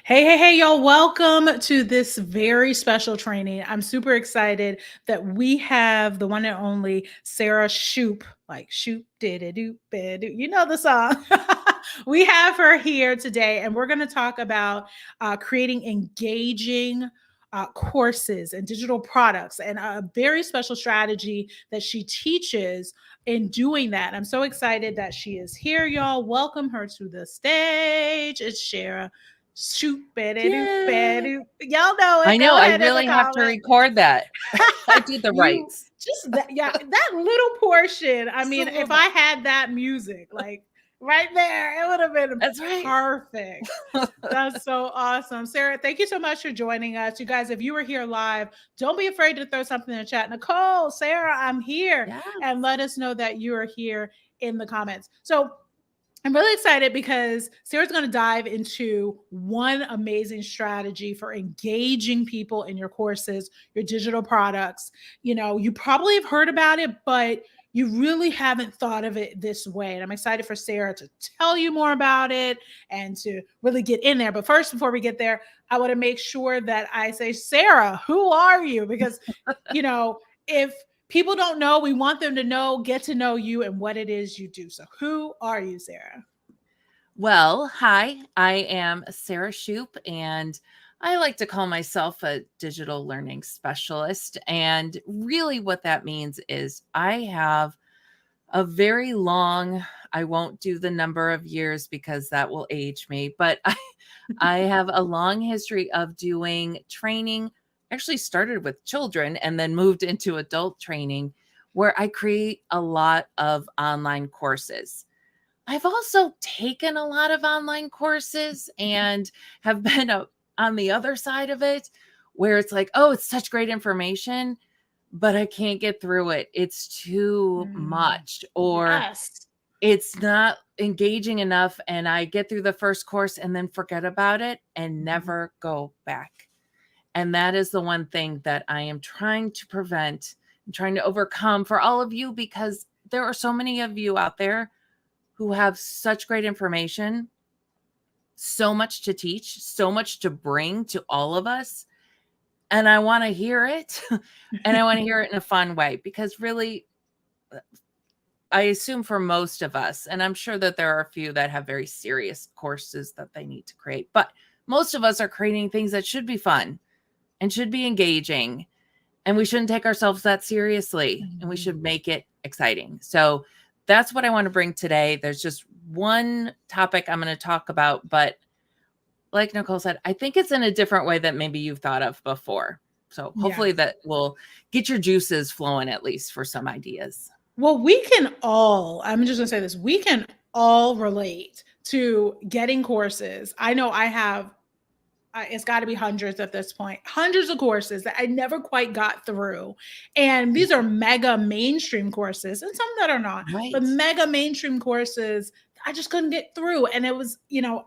Hey, y'all. Welcome to this very special training. I'm super excited that we have the one and only Sarah Shoop, like Shoop, did it, do, you know the song. We have her here today, and we're going to talk about creating engaging courses and digital products and a very special strategy that she teaches in doing that. I'm so excited that she is here, y'all. Welcome her to the stage. It's Sarah Shoop, Yay. y'all know I it. know. Go I ahead in the really have to comment. record that. I did the You rights. just that, yeah, that little portion. I Just a mean, little if bit. I had that music, like right there, it would have been That's right. perfect. That's so awesome. Sarah, thank you so much for joining us. You guys, if you were here live, don't be afraid to throw something in the chat. Nicole, Sarah, I'm here. And Yes. let us know that you are here in the comments. So I'm really excited because Sarah's going to dive into one amazing strategy for engaging people in your courses, your digital products. You know, you probably have heard about it, but you really haven't thought of it this way. And I'm excited for Sarah to tell you more about it and to really get in there. But first, before we get there, I want to make sure that I say, Sarah, who are you? Because, if people don't know, we want them to know, get to know you and what it is you do. So, who are you, Sarah? Well, hi. I am Sarah Shoop, and I like to call myself a digital learning specialist. And really, what that means is I have a very long, I won't do the number of years because that will age me, but I have a long history of doing training. Actually started with children and then moved into adult training where I create a lot of online courses. I've also taken a lot of online courses and have been on the other side of it where it's like, oh, it's such great information, but I can't get through it. It's too much, or Yes. it's not engaging enough. And I get through the first course and then forget about it and Mhm. never go back. And that is the one thing that I am trying to prevent and trying to overcome for all of you, because there are so many of you out there who have such great information, so much to teach, so much to bring to all of us. And I want to hear it. And I want to hear it in a fun way, because really, I assume for most of us, and I'm sure that there are a few that have very serious courses that they need to create, but most of us are creating things that should be fun and should be engaging. And we shouldn't take ourselves that seriously, and we Mhm. should make it exciting. So that's what I want to bring today. There's just one topic I'm going to talk about, but like Nicole said, I think it's in a different way that maybe you've thought of before. So Yeah. hopefully that will get your juices flowing, at least for some ideas. Well, I'm just going to say this, we can all relate to getting courses. I know I have, it's got to be hundreds at this point, hundreds of courses that I never quite got through. And these are mega mainstream courses and some that are not, but Right. mega mainstream courses I just couldn't get through. And it was,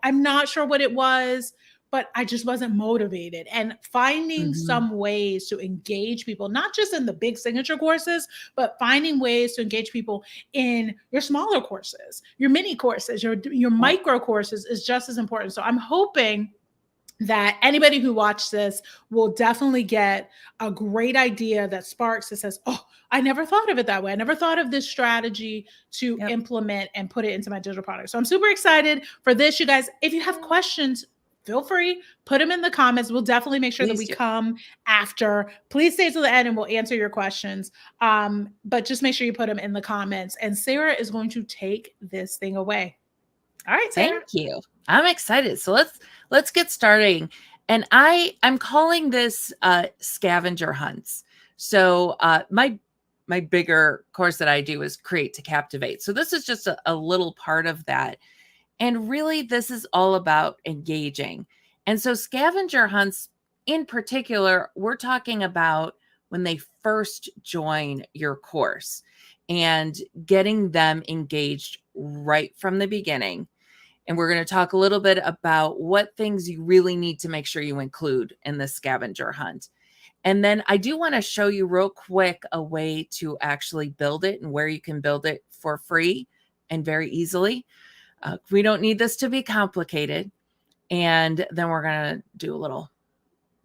I'm not sure what it was, but I just wasn't motivated. And finding Mhm. some ways to engage people, not just in the big signature courses, but finding ways to engage people in your smaller courses, your mini courses, your Yep. micro courses is just as important. So I'm hoping that anybody who watched this will definitely get a great idea that sparks that says, oh, I never thought of it that way. I never thought of this strategy to Yep. implement and put it into my digital product. So I'm super excited for this, you guys. If you have questions, feel free, put them in the comments. We'll definitely make sure that Please we do. come after. Please stay to the end and we'll answer your questions. But just make sure you put them in the comments. And Sarah is going to take this thing away. All right, Sarah. Thank you. I'm excited. So let's get starting. And I'm calling this scavenger hunts. So my bigger course that I do is create to captivate. So this is just a little part of that. And really, this is all about engaging. And so scavenger hunts in particular, we're talking about when they first join your course and getting them engaged right from the beginning. And we're going to talk a little bit about what things you really need to make sure you include in the scavenger hunt. And then I do want to show you real quick a way to actually build it and where you can build it for free and very easily. We don't need this to be complicated. And then we're going to do a little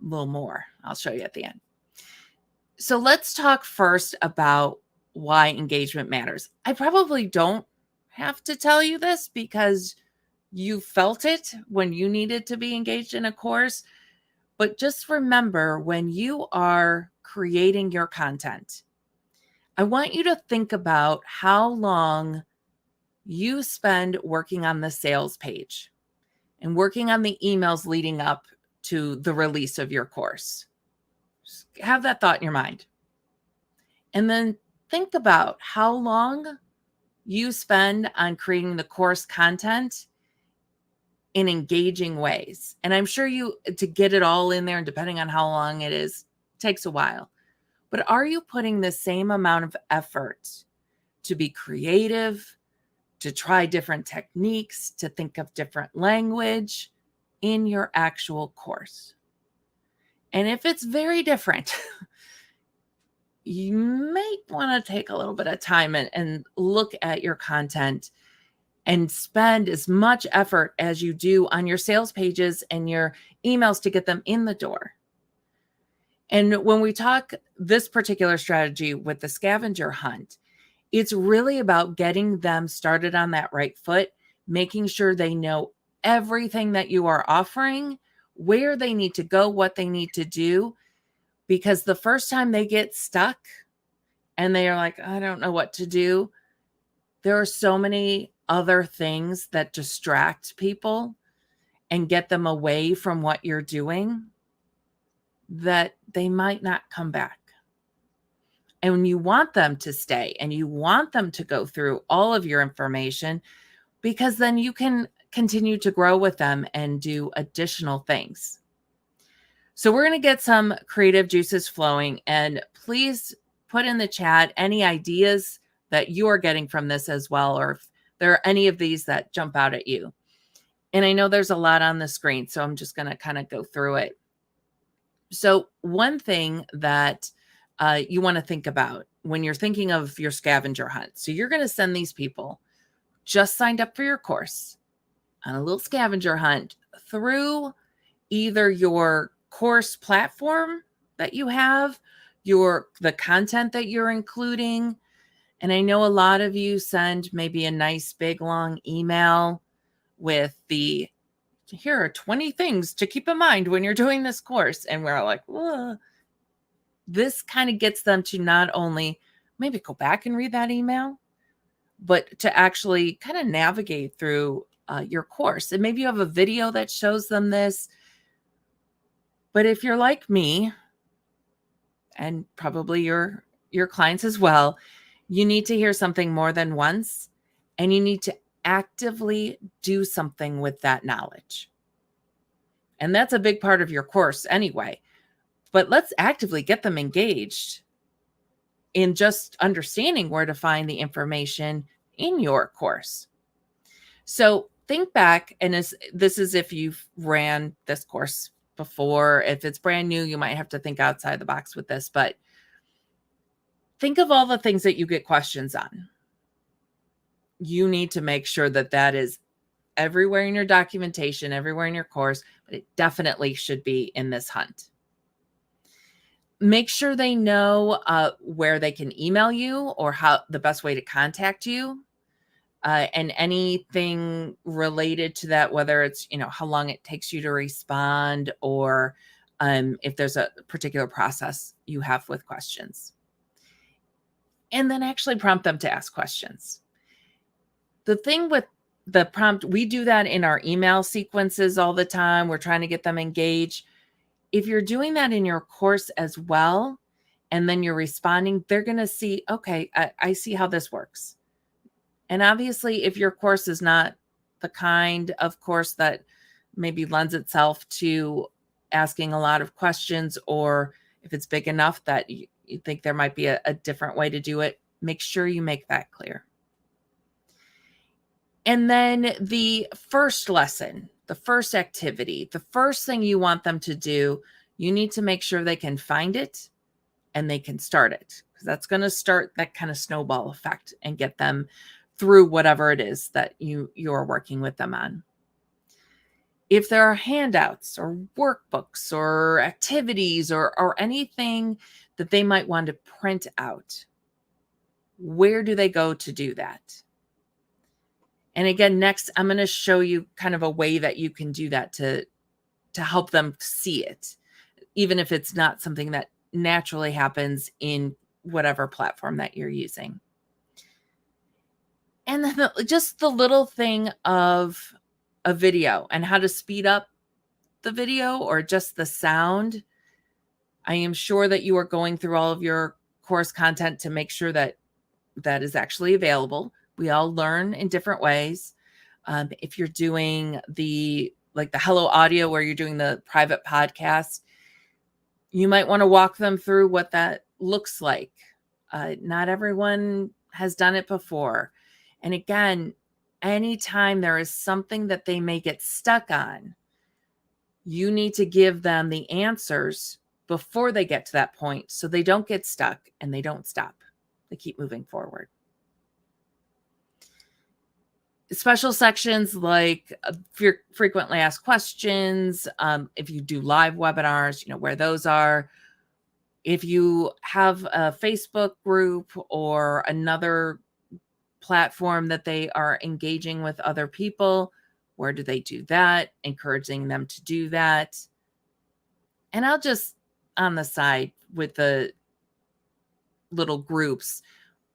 more. I'll show you at the end. So let's talk first about why engagement matters. I probably don't have to tell you this because you felt it when you needed to be engaged in a course. But just remember, when you are creating your content, I want you to think about how long you spend working on the sales page and working on the emails leading up to the release of your course. Just have that thought in your mind. And then think about how long you spend on creating the course content in engaging ways. And I'm sure to get it all in there, and depending on how long it is, takes a while. But are you putting the same amount of effort to be creative, to try different techniques, to think of different language in your actual course? And if it's very different, you might want to take a little bit of time and look at your content and spend as much effort as you do on your sales pages and your emails to get them in the door. And when we talk this particular strategy with the scavenger hunt, it's really about getting them started on that right foot, making sure they know everything that you are offering, where they need to go, what they need to do. Because the first time they get stuck and they are like, I don't know what to do, there are so many other things that distract people and get them away from what you're doing that they might not come back. And you want them to stay and you want them to go through all of your information, because then you can continue to grow with them and do additional things. So we're going to get some creative juices flowing, and please put in the chat any ideas that you are getting from this as well, or if there are any of these that jump out at you. And I know there's a lot on the screen, so I'm just going to kind of go through it. So one thing that you want to think about when you're thinking of your scavenger hunt. So you're going to send these people just signed up for your course on a little scavenger hunt through either your course platform that you have, the content that you're including. And I know a lot of you send maybe a nice big long email with here are 20 things to keep in mind when you're doing this course. And we're like, whoa. This kind of gets them to not only maybe go back and read that email, but to actually kind of navigate through your course. And maybe you have a video that shows them this. But if you're like me, and probably your clients as well, you need to hear something more than once, and you need to actively do something with that knowledge. And that's a big part of your course anyway. But let's actively get them engaged in just understanding where to find the information in your course. So think back, and this is if you've ran this course before. If it's brand new, you might have to think outside the box with this, but think of all the things that you get questions on. You need to make sure that that is everywhere in your documentation, everywhere in your course, but it definitely should be in this hunt. Make sure they know where they can email you or how the best way to contact you, and anything related to that, whether it's, how long it takes you to respond, or if there's a particular process you have with questions. And then actually prompt them to ask questions. The thing with the prompt, we do that in our email sequences all the time. We're trying to get them engaged. If you're doing that in your course as well, and then you're responding, they're going to see, okay, I see how this works. And obviously, if your course is not the kind of course that maybe lends itself to asking a lot of questions, or if it's big enough that you think there might be a different way to do it, make sure you make that clear. And then the first lesson, the first activity, the first thing you want them to do, you need to make sure they can find it and they can start it, because that's going to start that kind of snowball effect and get them through whatever it is that you're working with them on. if there are handouts or workbooks or activities or anything that they might want to print out, where do they go to do that? And again, next, I'm going to show you kind of a way that you can do that to help them see it, even if it's not something that naturally happens in whatever platform that you're using. And then just the little thing of a video and how to speed up the video or just the sound. I am sure that you are going through all of your course content to make sure that that is actually available. We all learn in different ways. If you're doing the Hello Audio, where you're doing the private podcast, you might want to walk them through what that looks like. Not everyone has done it before. And again, anytime there is something that they may get stuck on, you need to give them the answers before they get to that point so they don't get stuck and they don't stop. They keep moving forward. Special sections like frequently asked questions. If you do live webinars, you know where those are. If you have a Facebook group or another platform that they are engaging with other people, where do they do that? Encouraging them to do that. And I'll just on the side with the little groups,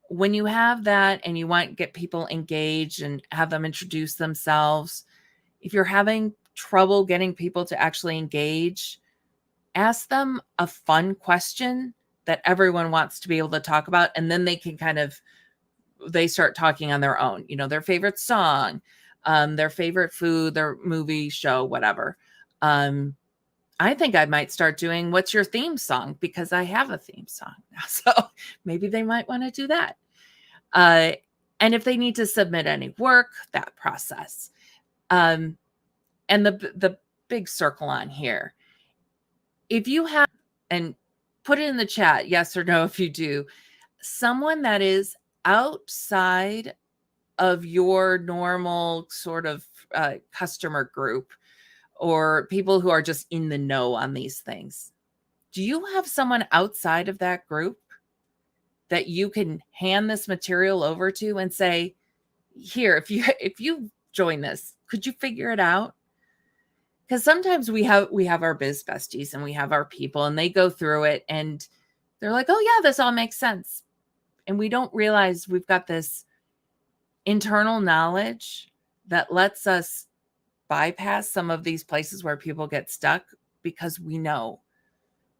when you have that and you want to get people engaged and have them introduce themselves, if you're having trouble getting people to actually engage, ask them a fun question that everyone wants to be able to talk about. And then they can they start talking on their own, you know, their favorite song, their favorite food, their movie, show, whatever. I think I might start doing what's your theme song, because I have a theme song now. So maybe they might want to do that. And if they need to submit any work, that process. And the big circle on here, if you have, and put it in the chat, yes or no, if you do, someone that is outside of your normal sort of customer group, or people who are just in the know on these things, do you have someone outside of that group that you can hand this material over to and say, here, if you join this, could you figure it out? Because sometimes we have our biz besties and we have our people, and they go through it and they're like, oh yeah, this all makes sense. And we don't realize we've got this internal knowledge that lets us bypass some of these places where people get stuck, because we know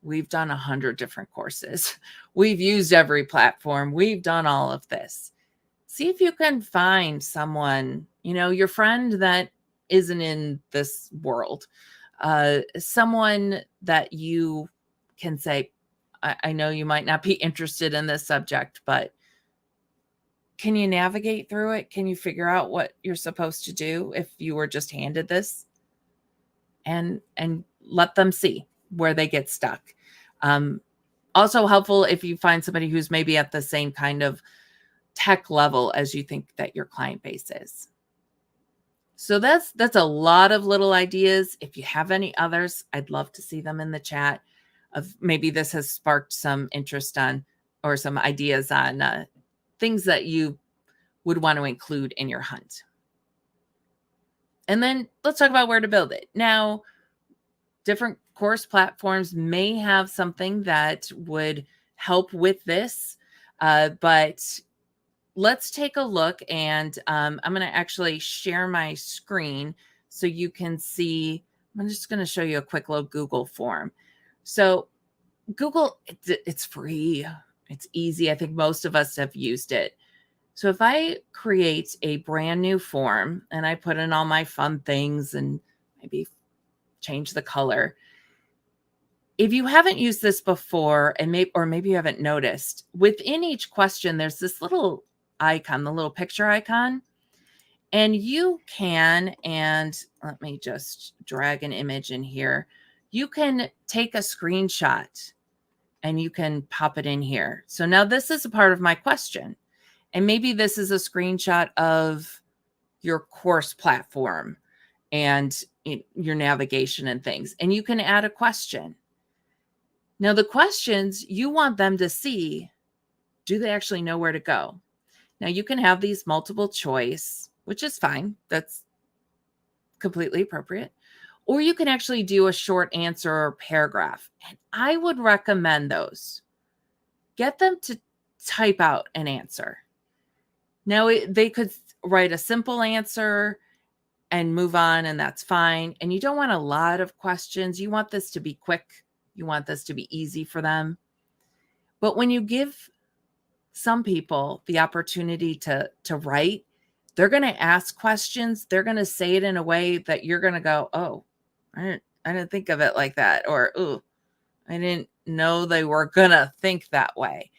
we've done 100 different courses. We've used every platform. We've done all of this. See if you can find someone, you know, your friend that isn't in this world, someone that you can say, I know you might not be interested in this subject, but can you navigate through it? Can you figure out what you're supposed to do if you were just handed this? And let them see where they get stuck. Also helpful if you find somebody who's maybe at the same kind of tech level as you think that your client base is. So that's a lot of little ideas. If you have any others, I'd love to see them in the chat. Of maybe this has sparked some interest on, or some ideas on things that you would want to include in your hunt. And then let's talk about where to build it. Now, different course platforms may have something that would help with this, but let's take a look. And I'm going to actually share my screen so you can see. I'm just going to show you a quick little Google form. So Google, it's free. It's easy. I think most of us have used it. So if I create a brand new form and I put in all my fun things and maybe change the color, if you haven't used this before, and maybe you haven't noticed, within each question, there's this little icon, the little picture icon, and you can, and let me just drag an image in here. You can take a screenshot and you can pop it in here. So now this is a part of my question. And maybe this is a screenshot of your course platform. and your navigation and things. And you can add a question. Now, the questions, you want them to see, do they actually know where to go? Now, you can have these multiple choice, which is fine. That's completely appropriate. Or you can actually do a short answer or paragraph. And I would recommend those. Get them to type out an answer. Now, they could write a simple answer and move on, and that's fine. And you don't want a lot of questions. You want this to be quick. You want this to be easy for them. But when you give some people the opportunity to write, they're going to ask questions. They're going to say it in a way that you're going to go, oh, I didn't think of it like that. Or, oh, I didn't know they were going to think that way.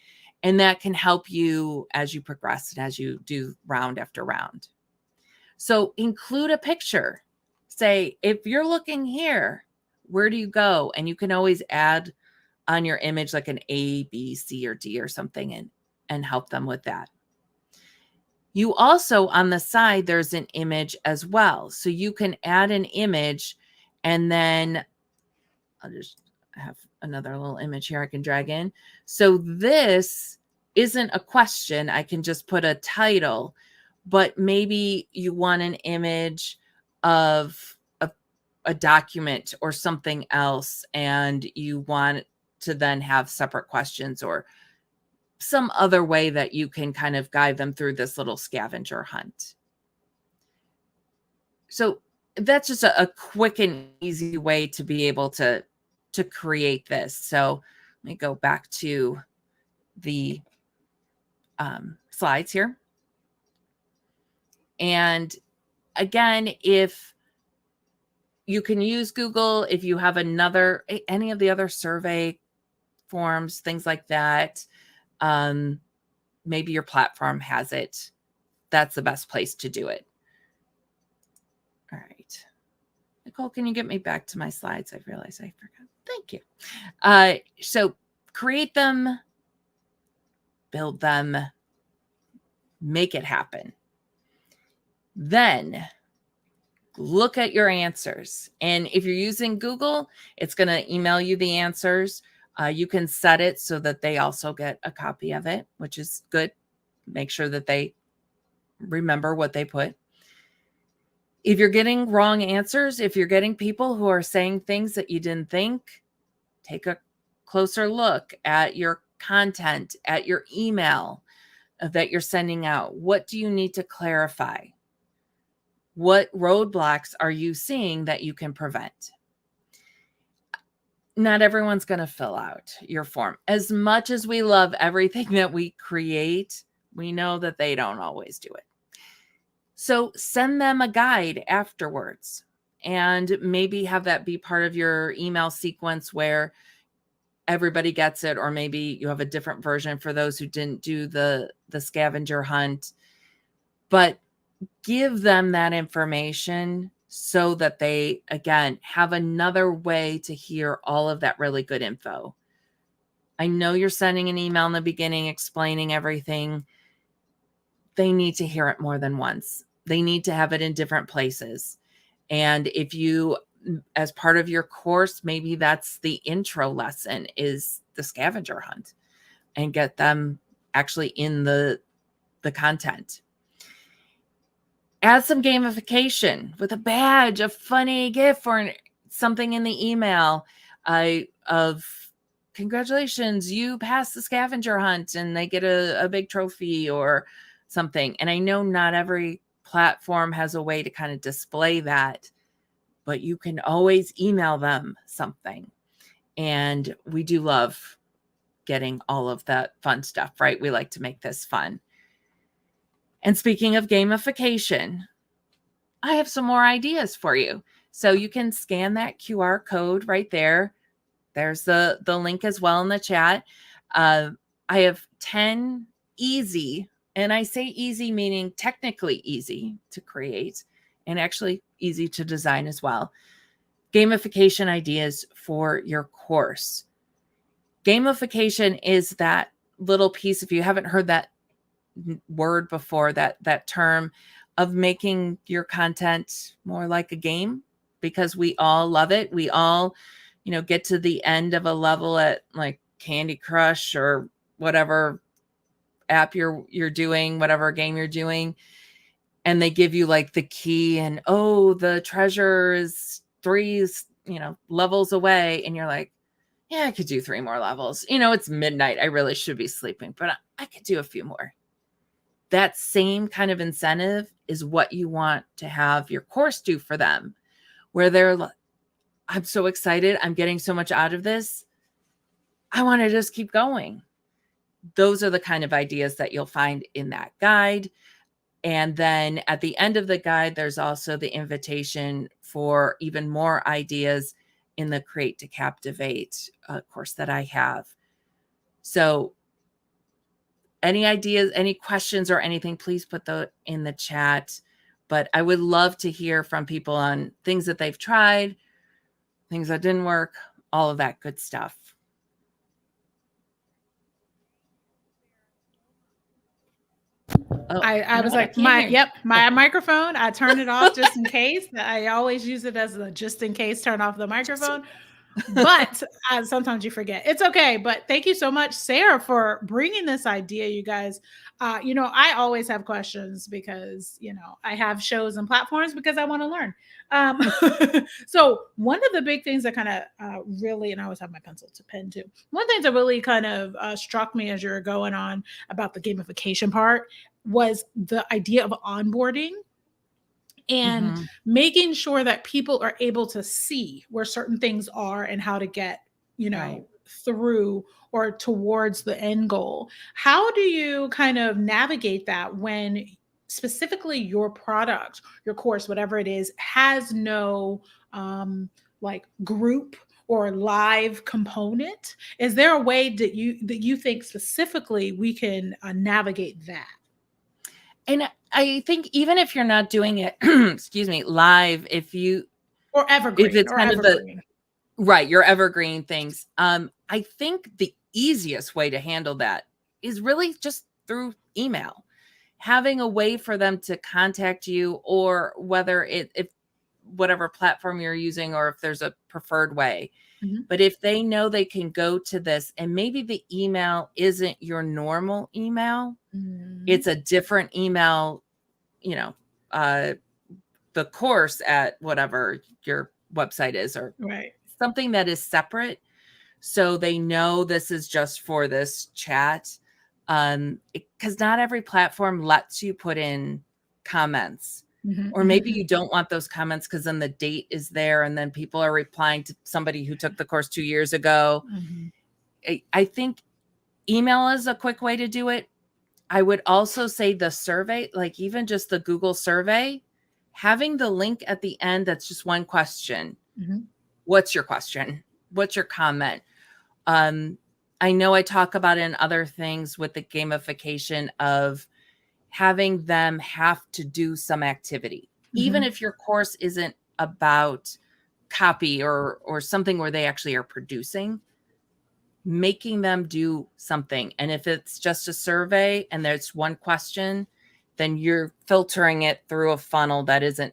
And that can help you as you progress and as you do round after round. So include a picture. Say, if you're looking here, where do you go? And you can always add on your image like an A, B, C, or D or something and help them with that. You also, on the side, there's an image as well. So you can add an image, and then I'll just have another little image here I can drag in. So this isn't a question. I can just put a title, but maybe you want an image of a document or something else, and you want to then have separate questions or some other way that you can kind of guide them through this little scavenger hunt. So that's just a quick and easy way to be able to create this. So let me go back to the slides here. And again, if you can use Google, if you have any of the other survey forms, things like that, maybe your platform has it. That's the best place to do it. All right. Nicole, can you get me back to my slides? I realized I forgot. Thank you. So create them, build them, make it happen. Then look at your answers. And if you're using Google, it's going to email you the answers. You can set it so that they also get a copy of it, which is good. Make sure that they remember what they put. If you're getting wrong answers, if you're getting people who are saying things that you didn't think, take a closer look at your content, at your email that you're sending out. What do you need to clarify? What roadblocks are you seeing that you can prevent? Not everyone's going to fill out your form. As much as we love everything that we create, we know that they don't always do it. So send them a guide afterwards and maybe have that be part of your email sequence where everybody gets it, or maybe you have a different version for those who didn't do the scavenger hunt. But give them that information so that they, again, have another way to hear all of that really good info. I know you're sending an email in the beginning explaining everything. They need to hear it more than once. They need to have it in different places. And if you, as part of your course, maybe that's the intro lesson is the scavenger hunt, and get them actually in the content. Add some gamification with a badge, a funny GIF, or something in the email of congratulations, you passed the scavenger hunt, and they get a big trophy or something. And I know not every platform has a way to kind of display that, but you can always email them something. And we do love getting all of that fun stuff, right? We like to make this fun. And speaking of gamification, I have some more ideas for you. So you can scan that QR code right there. There's the link as well in the chat. I have 10 easy, and I say easy meaning technically easy to create and actually easy to design as well, gamification ideas for your course. Gamification is that little piece, if you haven't heard that word before, that term, of making your content more like a game, because we all love it. We all, get to the end of a level at like Candy Crush or whatever app you're doing, whatever game you're doing, and they give you like the key and, oh, the treasure is 3, levels away, and you're like, yeah, I could do 3 more levels. It's midnight. I really should be sleeping, but I could do a few more. That same kind of incentive is what you want to have your course do for them, where they're like, I'm so excited. I'm getting so much out of this. I want to just keep going. Those are the kind of ideas that you'll find in that guide. And then at the end of the guide, there's also the invitation for even more ideas in the Create to Captivate course that I have. So any ideas, any questions or anything, please put those in the chat. But I would love to hear from people on things that they've tried, things that didn't work, all of that good stuff. Oh, I was like, my microphone, I turned it off just in case. I always use it as a just in case, turn off the microphone. But sometimes you forget. It's okay. But thank you so much, Sarah, for bringing this idea, you guys. I always have questions because, I have shows and platforms because I want to learn. So one of the big things that kind of really, and I always have my pencil to pen too. One thing that really kind of struck me as you're going on about the gamification part was the idea of onboarding and making sure that people are able to see where certain things are and how to get, through or towards the end goal. How do you kind of navigate that when specifically your product, your course, whatever it is, has no like group or live component? Is there a way that you think specifically we can navigate that? And I think even if you're not doing it, excuse me, live, or evergreen, if it's kind of your evergreen things. I think the easiest way to handle that is really just through email, having a way for them to contact you, or whether if whatever platform you're using, or if there's a preferred way. But if they know they can go to this, and maybe the email isn't your normal email, it's a different email, the course at whatever your website is, or something that is separate, so they know this is just for this chat. Because not every platform lets you put in comments. Or maybe you don't want those comments because then the date is there and then people are replying to somebody who took the course 2 years ago. I think email is a quick way to do it. I would also say the survey, like even just the Google survey, having the link at the end that's just one question. What's your question? What's your comment? I know I talk about it in other things with the gamification of having them have to do some activity, even if your course isn't about copy or something where they actually are producing, making them do something. And if it's just a survey and there's one question, then you're filtering it through a funnel that isn't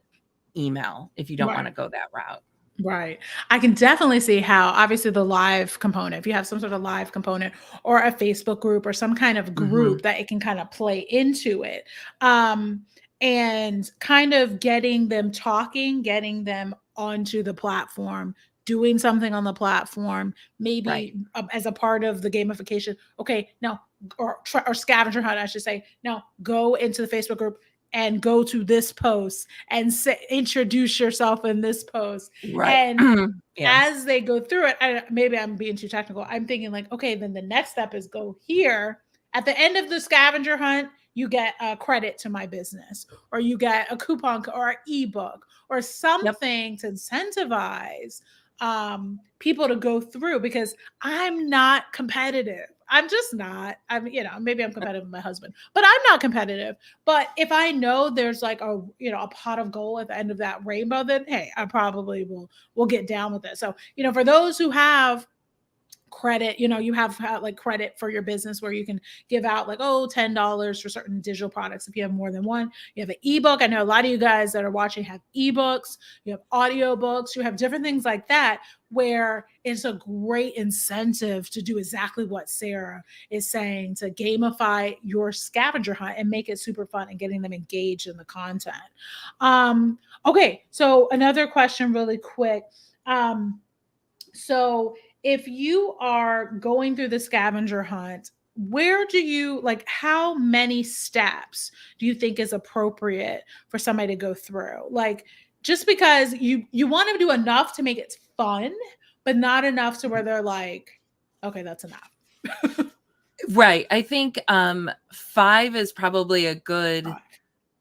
email if you don't want to go that route. Right. I can definitely see how, obviously, the live component, if you have some sort of live component or a Facebook group or some kind of group that it can kind of play into it. And kind of getting them talking, getting them onto the platform, doing something on the platform, maybe as a part of the gamification. Okay, no, or scavenger hunt, I should say. No, go into the Facebook group and go to this post and introduce yourself in this post. And as they go through it, maybe I'm being too technical. I'm thinking like, okay, then the next step is go here. At the end of the scavenger hunt, you get a credit to my business, or you get a coupon or an ebook or something to incentivize people to go through, because I'm not competitive. I'm just not. Maybe I'm competitive with my husband, but I'm not competitive. But if I know there's like a pot of gold at the end of that rainbow, then hey, I probably will get down with it. So, for those who have credit, you have like credit for your business where you can give out like, oh, $10 for certain digital products if you have more than one. You have an ebook. I know a lot of you guys that are watching have ebooks, you have audiobooks, you have different things like that, where it's a great incentive to do exactly what Sarah is saying, to gamify your scavenger hunt and make it super fun and getting them engaged in the content. Okay, so another question really quick. So if you are going through the scavenger hunt, where do you like, how many steps do you think is appropriate for somebody to go through? Like, just because you want to do enough to make it fun, but not enough to where they're like, okay, that's enough. Right. I think 5 is probably a good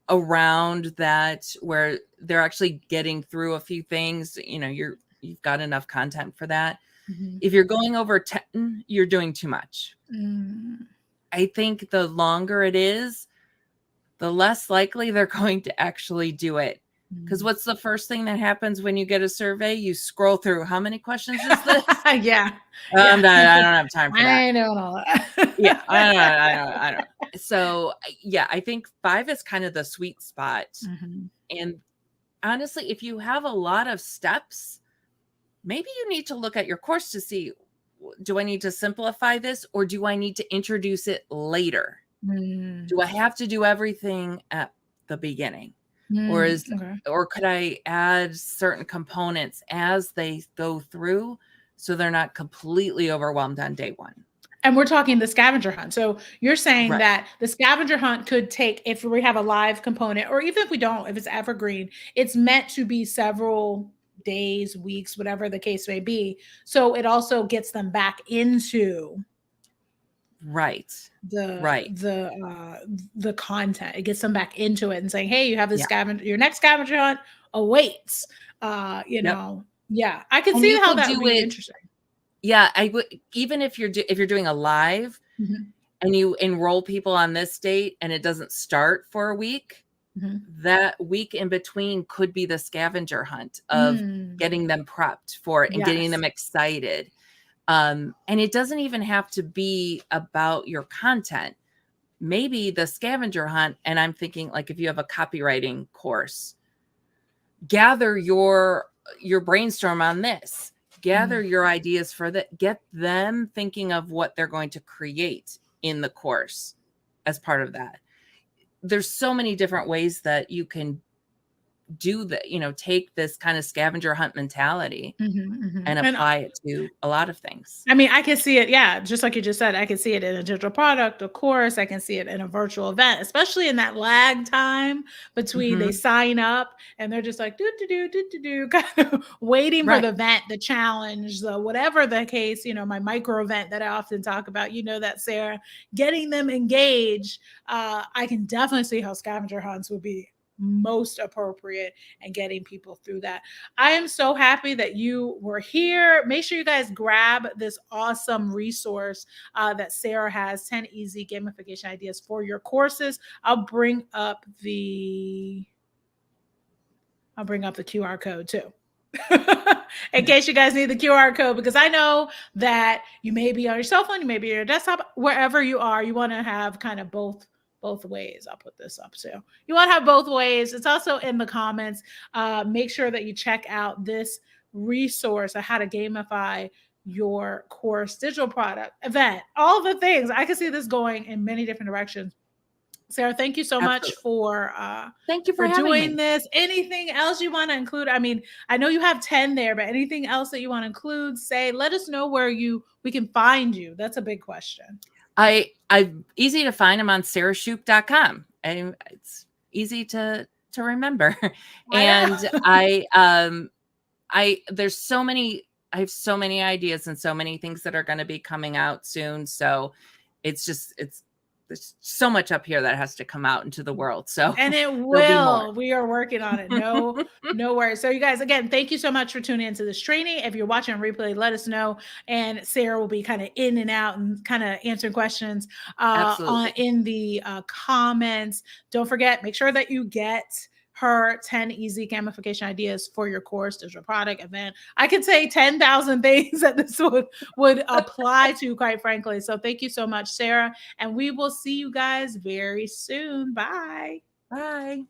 around that, where they're actually getting through a few things. You've got enough content for that. Mhm. If you're going over 10, you're doing too much. Mm. I think the longer it is, the less likely they're going to actually do it. Because what's the first thing that happens when you get a survey? You scroll through, how many questions is this? Yeah. I don't have time for that. I know all that. Yeah, I don't. So yeah, I think 5 is kind of the sweet spot. Mhm. And honestly, if you have a lot of steps, maybe you need to look at your course to see, do I need to simplify this, or do I need to introduce it later? Mm. Do I have to do everything at the beginning? Or Okay. or could I add certain components as they go through so they're not completely overwhelmed on day one? And we're talking the scavenger hunt. So you're saying Right. that the scavenger hunt could take, if we have a live component, or even if we don't, if it's evergreen, it's meant to be several days, weeks, whatever the case may be. So it also gets them back into Right. the content. It gets them back into it and saying, hey, you have this Yeah. scavenger, your next scavenger hunt awaits. Yep. Yeah, I can And see you how could that would do be it. interesting. Yeah, I would, even if you're doing a live Mhm. and you enroll people on this date and it doesn't start for a week, Mhm. that week in between could be the scavenger hunt of Mm. getting them prepped for it and getting Yes. them excited. And it doesn't even have to be about your content. Maybe the scavenger hunt, and I'm thinking, like, if you have a copywriting course, gather your brainstorm on this, gather your ideas for that, get them thinking of what they're going to create in the course as part of that. There's so many different ways that you can do that, take this kind of scavenger hunt mentality and And apply it to a lot of things. I mean, I can see it. Yeah. Just like you just said, I can see it in a digital product, of course. I can see it in a virtual event, especially in that lag time between they Mhm. sign up and they're just like, do, kind of waiting for Right. the event, the challenge, the whatever the case, my micro event that I often talk about, that, Sarah, getting them engaged. I can definitely see how scavenger hunts would be most appropriate and getting people through that. I am so happy that you were here. Make sure you guys grab this awesome resource that Sarah has, 10 easy gamification ideas for your courses. I'll bring up the QR code too. In case you guys need the QR code, because I know that you may be on your cell phone, you may be on your desktop, wherever you are, you want to have kind of both ways. I'll put this up too. You want to have both ways. It's also in the comments. Make sure that you check out this resource on how to gamify your course, digital product, event, all the things. I can see this going in many different directions. Sarah, thank you so much Absolutely. for Thank you for having doing me. this. Anything else you want to include? I mean, I know you have 10 there, but anything else that you want to include, say, let us know where we can find you. That's a big question. I'm easy to find. I'm on sarahshoop.com, and it's easy to remember. And there's so many, I have so many ideas and so many things that are going to be coming out soon. So there's so much up here that has to come out into the world. So And it there'll be more. will. We are working on it. No worries. So you guys, again, thank you so much for tuning into this training. If you're watching on replay, let us know. And Sarah will be kind of in and out and kind of answering questions in the comments. Don't forget, make sure that you get her 10 easy gamification ideas for your course, digital product, event. I could say 10,000 things that this would apply to, quite frankly. So thank you so much, Sarah. And we will see you guys very soon. Bye. Bye.